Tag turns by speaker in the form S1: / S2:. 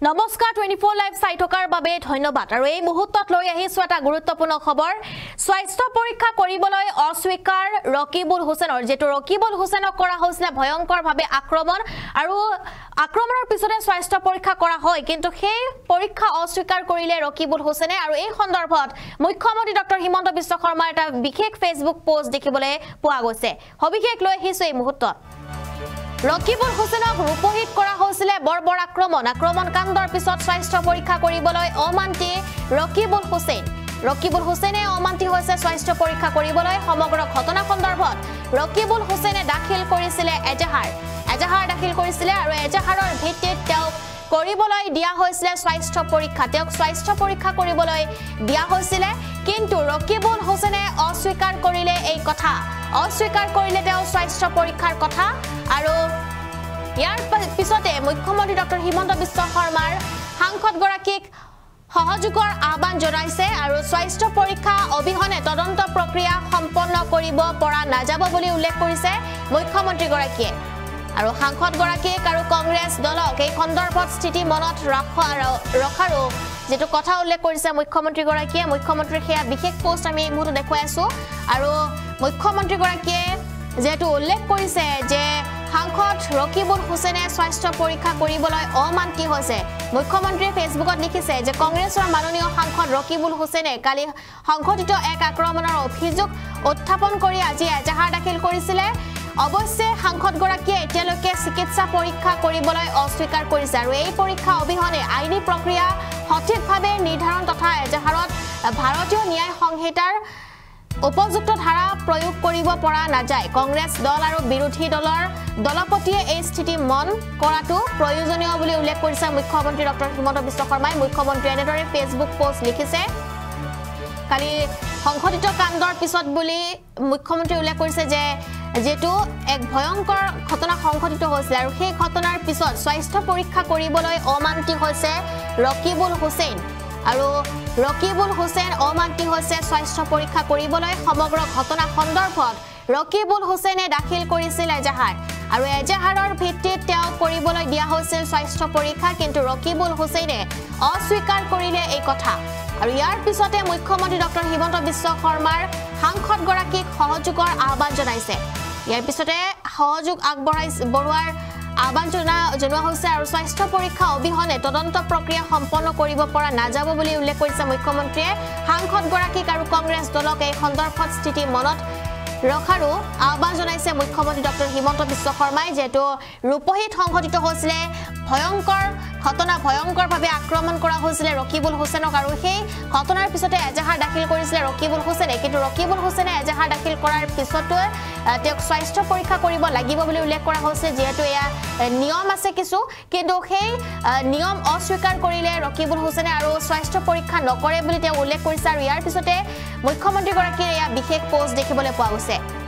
S1: নমস্কাৰ 24 লাইভ চাই থকাৰ বাবে ধন্যবাদ আৰু এই মুহূৰ্তত লৈ আহিছো এটা গুৰুত্বপূৰ্ণ খবৰ স্বাস্থ্য পৰীক্ষা কৰিবলৈ অস্বীকাৰ ৰকিবুল হুছেইনৰ যেটো ৰকিবুল হুছেইনক কৰা হৈছিল ভয়ংকৰভাৱে আক্ৰমণ আৰু আক্ৰমণৰ পিছতে স্বাস্থ্য পৰীক্ষা কৰা হয় কিন্তু সেই পৰীক্ষা অস্বীকাৰ কৰিলে ৰকিবুল হুছেইনে আৰু এই সন্দৰ্ভত মুখ্যমন্ত্ৰী ডক্টৰ হিমন্ত বিশ্ব শৰ্মাৰ এটা বিশেষ ফেচবুক পোষ্ট দেখিবলৈ পোৱা গৈছে সবিশেষ লৈ আহিছো এই মুহূৰ্তত ৰকিবুল হুছেইনক ৰূপহিত কৰা হৈছিল বৰবৰ আক্ৰমণ কাণ্ডৰ পিছত স্বাস্থ্য পৰীক্ষা কৰিবলৈ অমান্তি ৰকিবুল হুছেইনে অমান্তি হৈছে স্বাস্থ্য পৰীক্ষা কৰিবলৈ সমগ্ৰ ঘটনা সন্দৰ্ভত ৰকিবুল হুছেইনে দাখিল কৰিছিল এজাহাৰ দাখিল কৰিছিল আৰু এজাহাৰৰ ভিত্তিত তেওঁক কৰিবলৈ দিয়া হৈছিল স্বাস্থ্য পৰীক্ষা তেওঁক স্বাস্থ্য পৰীক্ষা কৰিবলৈ দিয়া হৈছিল কিন্তু ৰকিবুল হুছেইনে অস্বীকাৰ কৰিলে এই কথা অস্বীকাৰ কৰিলে তেওঁ স্বাস্থ্য পৰীক্ষাৰ কথা আৰু ইয়াৰ পিছতে মুখ্যমন্ত্ৰী ডক্টৰ হিমন্ত বিশ্ব শৰ্মাৰ সাংসদ গৰাকীক সহযোগৰ আহ্বান জনাইছে আৰু স্বাস্থ্য পৰীক্ষা অবিহনে তদন্ত প্ৰক্ৰিয়া সম্পন্ন কৰিব পৰা নাযাব বুলি উল্লেখ কৰিছে মুখ্যমন্ত্ৰী গৰাকীয়ে আৰু সাংসদ গৰাকীক আৰু কংগ্ৰেছ দলক এই সন্দৰ্ভত স্থিতি মনত ৰখাৰো যেটো কথা উল্লেখ কৰিছে মুখ্যমন্ত্ৰী গৰাকীয়ে মুখ্যমন্ত্ৰীৰ হেয়া বিশেষ পোষ্ট আমি এই মুহূৰ্তত দেখুৱাই আছো আৰু মুখ্যমন্ত্ৰী গৰাকীয়ে যেটো উল্লেখ কৰিছে যে সাংসদ ৰকিবুল হুছেইনে স্বাস্থ্য পৰীক্ষা কৰিবলৈ অমান্তি হৈছে মুখ্যমন্ত্ৰীয়ে ফেচবুকত লিখিছে যে কংগ্ৰেছৰ মাননীয় সাংসদ ৰকিবুল হুছেইনে কালি সংঘটিত এক আক্ৰমণৰ অভিযোগ উত্থাপন কৰি আজি এজাহাৰ দাখিল কৰিছিল অৱশ্যে সাংসদ গৰাকীয়ে এতিয়ালৈকে চিকিৎসা পৰীক্ষা কৰিবলৈ অস্বীকাৰ কৰিছে আৰু এই পৰীক্ষা অবিহনে আইনী প্ৰক্ৰিয়া সঠিকভাৱে নিৰ্ধাৰণ তথা এজাহাৰত ভাৰতীয় ন্যায় সংহিতাৰ উপযুক্ত ধাৰা প্ৰয়োগ কৰিব পৰা নাযায় কংগ্ৰেছ দল আৰু বিৰোধী দলৰ দলপতিয়ে এই স্থিতি মন কৰাটো প্ৰয়োজনীয় বুলি উল্লেখ কৰিছে মুখ্যমন্ত্ৰী ডক্টৰ হিমন্ত বিশ্ব শৰ্মাই মুখ্যমন্ত্ৰীয়ে এনেদৰে ফেচবুক পোষ্ট লিখিছে কালি সংঘটিত কাণ্ডৰ পিছত বুলি মুখ্যমন্ত্ৰী উল্লেখ কৰিছে যে যেটো এক ভয়ংকৰ ঘটনা সংঘটিত হৈছিল আৰু সেই ঘটনাৰ পিছত স্বাস্থ্য পৰীক্ষা কৰিবলৈ অমান্তি হৈছে ৰকিবুল হুছেইন আৰু ৰকিবুল হুছেইন অমান্তি হৈছে স্বাস্থ্য পৰীক্ষা কৰিবলৈ সমগ্ৰ ঘটনা সন্দৰ্ভত ৰকিবুল হুছেইনে দাখিল কৰিছিল এজাহাৰ আৰু এজাহাৰৰ ভিত্তিত তেওঁ কৰিবলৈ দিয়া হৈছিল স্বাস্থ্য পৰীক্ষা কিন্তু ৰকিবুল হুছেইনে অস্বীকাৰ কৰিলে এই কথা আৰু ইয়াৰ পিছতে মুখ্যমন্ত্ৰী ডক্টৰ হিমন্ত বিশ্ব শৰ্মাৰ সাংসদ গৰাকীক সহযোগৰ আহ্বান জনাইছে ইয়াৰ পিছতে সহযোগ আগবঢ়োৱাৰ আহ্বান জনোৱা হৈছে আৰু স্বাস্থ্য পৰীক্ষা অবিহনে তদন্ত প্ৰক্ৰিয়া সম্পন্ন কৰিব পৰা নাযাব বুলি উল্লেখ কৰিছে মুখ্যমন্ত্ৰীয়ে সাংসদ গৰাকীক আৰু কংগ্ৰেছ দলক এই সন্দৰ্ভত স্থিতি মনত ৰখাৰো আহ্বান জনাইছে মুখ্যমন্ত্ৰী ডক্টৰ হিমন্ত বিশ্ব শৰ্মাই যেটো ৰূপহিত সংঘটিত হৈছিল ভয়ংকৰভাৱে আক্ৰমণ কৰা হৈছিল ৰকিবুল হুছেইনক আৰু সেই ঘটনাৰ পিছতে এজাহাৰ দাখিল কৰিছিল ৰকিবুল হুছেইনে কিন্তু ৰকিবুল হুছেইনে এজাহাৰ দাখিল কৰাৰ পিছতো তেওঁক স্বাস্থ্য পৰীক্ষা কৰিব লাগিব বুলি উল্লেখ কৰা হৈছে যেহেতু এয়া নিয়ম আছে কিছু কিন্তু সেই নিয়ম অস্বীকাৰ কৰিলে ৰকিবুল হুছেইনে আৰু স্বাস্থ্য পৰীক্ষা নকৰে বুলি তেওঁ উল্লেখ কৰিছে আৰু ইয়াৰ পিছতে মুখ্যমন্ত্ৰী গৰাকীৰ এয়া বিশেষ পোষ্ট দেখিবলৈ পোৱা গৈছে